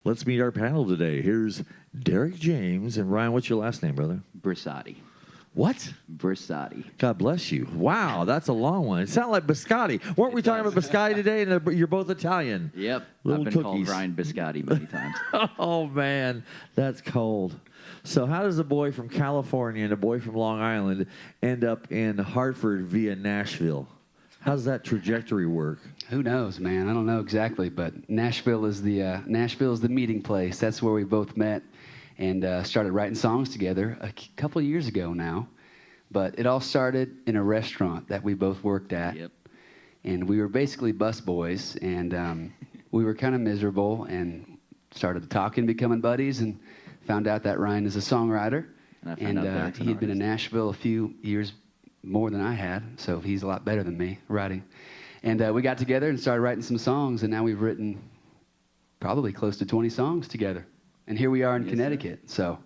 Let's meet our panel today. Here's Derek James. And Ryan, what's your last name, brother? Brissotti. What? Brissotti. God bless you. Wow, that's a long one. It sounded like biscotti. Weren't we talking about biscotti today? And you're both Italian. Yep. Little I've been cookies. called Ryan Biscotti many times. Oh, man, that's cold. So how does a boy from California and a boy from Long Island end up in Hartford via Nashville? How does that trajectory work? Who knows, man? I don't know exactly, but Nashville is the meeting place. That's where we both met and started writing songs together a couple of years ago now. But it all started in a restaurant that we both worked at. Yep. And we were basically bus boys, and we were kind of miserable and started talking, becoming buddies, and found out that Ryan is a songwriter. And I found out Derek's an he had been in artist. Nashville a few years more than I had, so he's a lot better than me writing. And we got together and started writing some songs, and now we've written probably close to 20 songs together. And here we are in Yes, Connecticut, so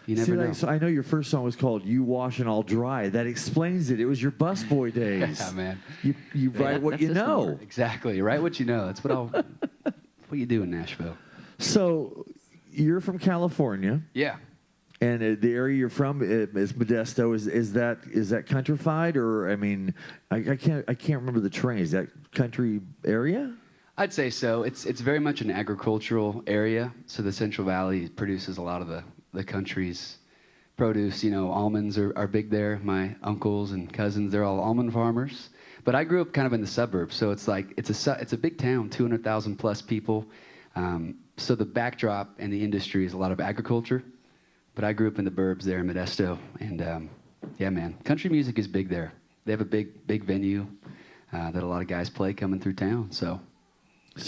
you never know. So I know your first song was called "You Wash and I'll Dry." That explains it. It was your busboy days. Yeah, man. You write what that's you the know. story. Exactly. Write what you know. That's what you do in Nashville. So you're from California, Yeah. and the area you're from is Modesto. Is that countrified, or I mean, I can't remember the terrain. Is that country area? I'd say so. It's very much an agricultural area. So the Central Valley produces a lot of the country's produce. You know, almonds are big there. My uncles and cousins, they're all almond farmers. But I grew up kind of in the suburbs, so it's like it's a big town, 200,000 plus people. So the backdrop and the industry is a lot of agriculture. But I grew up in the burbs there in Modesto, and yeah, man, country music is big there. They have a big venue that a lot of guys play coming through town. So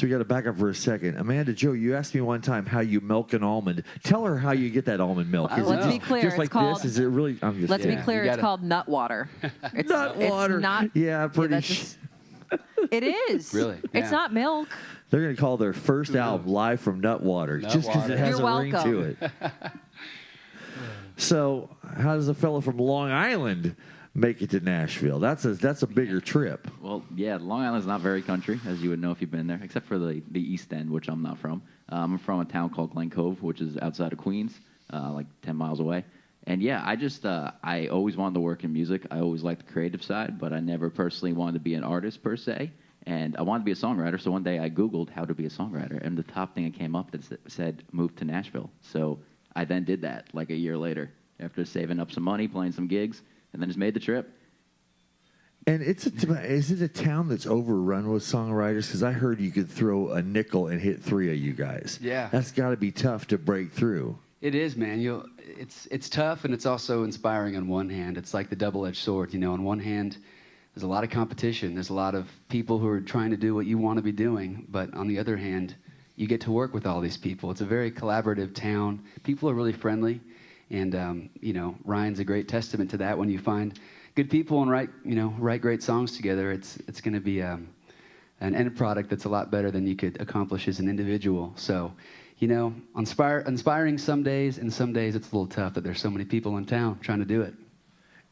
we got to back up for a second. Amanda Joe, you asked me one time how you milk an almond. Tell her how you get that almond milk. Is Let's it be clear, just it's like called- this? Is it really? I'm just Let's be kidding. clear, You it's gotta- called nut water. It's, Nut water. It's not, Yeah, pretty. that's just- it is. Really? It's Yeah. not milk. They're going to call their first Who album knows? "Live from Nutwater" Nut just because it Water. has You're a ring to welcome. it. So, how does a fellow from Long Island make it to Nashville? That's a bigger trip. Well, yeah, Long Island's not very country, as you would know if you've been there, except for the East End, which I'm not from. I'm from a town called Glen Cove, which is outside of Queens, like 10 miles away. And yeah, I always wanted to work in music. I always liked the creative side, but I never personally wanted to be an artist per se. And I wanted to be a songwriter, so one day I Googled how to be a songwriter, and the top thing that came up that said move to Nashville. So I then did that like a year later after saving up some money, playing some gigs, and then just made the trip. And is it a town that's overrun with songwriters? Because I heard you could throw a nickel and hit 3 of you guys. Yeah. That's got to be tough to break through. it is, man. It's tough, and it's also inspiring on one hand. It's like the double-edged sword. You know, on one hand, there's a lot of competition. There's a lot of people who are trying to do what you want to be doing. But on the other hand, you get to work with all these people. It's a very collaborative town. People are really friendly. And, you know, Ryan's a great testament to that. When you find good people and write great songs together, it's going to be an end product that's a lot better than you could accomplish as an individual. So, you know, inspiring some days, and some days it's a little tough that there's so many people in town trying to do it.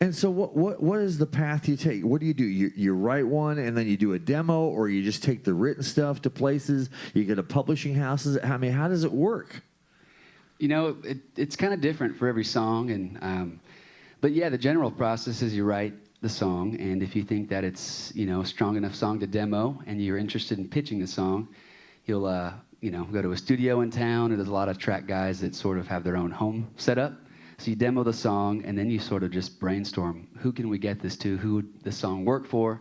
And so what is the path you take? What do? You write one and then you do a demo, or you just take the written stuff to places? You get a publishing houses? I mean, how does it work? You know, it's kind of different for every song, and but yeah, the general process is you write the song, and if you think that it's, you know, a strong enough song to demo, and you're interested in pitching the song, you'll go to a studio in town, and there's a lot of track guys that sort of have their own home set up. So you demo the song, and then you sort of just brainstorm, who can we get this to? Who would the song work for?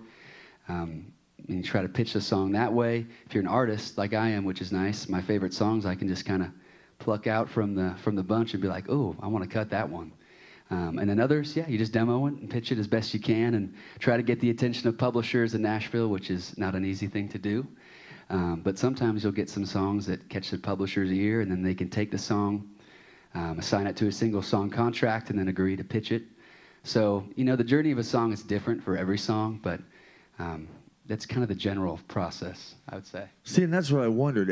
And you try to pitch the song that way. If you're an artist like I am, which is nice, my favorite songs I can just kind of pluck out from the bunch and be like, oh, I want to cut that one. And then others, yeah, you just demo it and pitch it as best you can and try to get the attention of publishers in Nashville, which is not an easy thing to do. But sometimes you'll get some songs that catch the publisher's ear, and then they can take the song, assign it to a single song contract, and then agree to pitch it. So, you know, the journey of a song is different for every song, but that's kind of the general process, I would say. See, and that's what I wondered.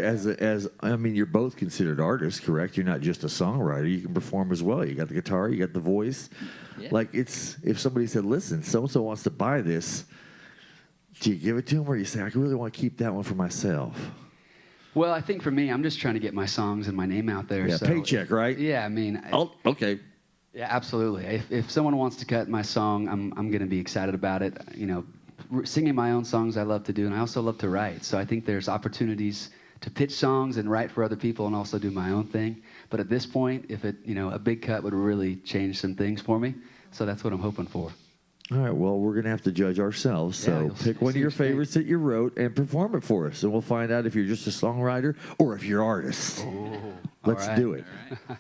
I mean, you're both considered artists, correct? You're not just a songwriter. You can perform as well. You got the guitar, you got the voice. Yeah. Like, it's, if somebody said, listen, so-and-so wants to buy this, do you give it to them, or you say, I really want to keep that one for myself? Well, I think for me, I'm just trying to get my songs and my name out there. Yeah, so, paycheck, right? Yeah, I mean, Oh, okay. yeah, absolutely. If someone wants to cut my song, I'm going to be excited about it. You know, singing my own songs I love to do, and I also love to write. So I think there's opportunities to pitch songs and write for other people and also do my own thing. But at this point, if it, you know, a big cut would really change some things for me. So that's what I'm hoping for. All right, well, we're going to have to judge ourselves. Yeah, So you'll pick see one of your what you think. favorites that you wrote and perform it for us. And we'll find out if you're just a songwriter or if you're artist. All Let's right. do it. All right.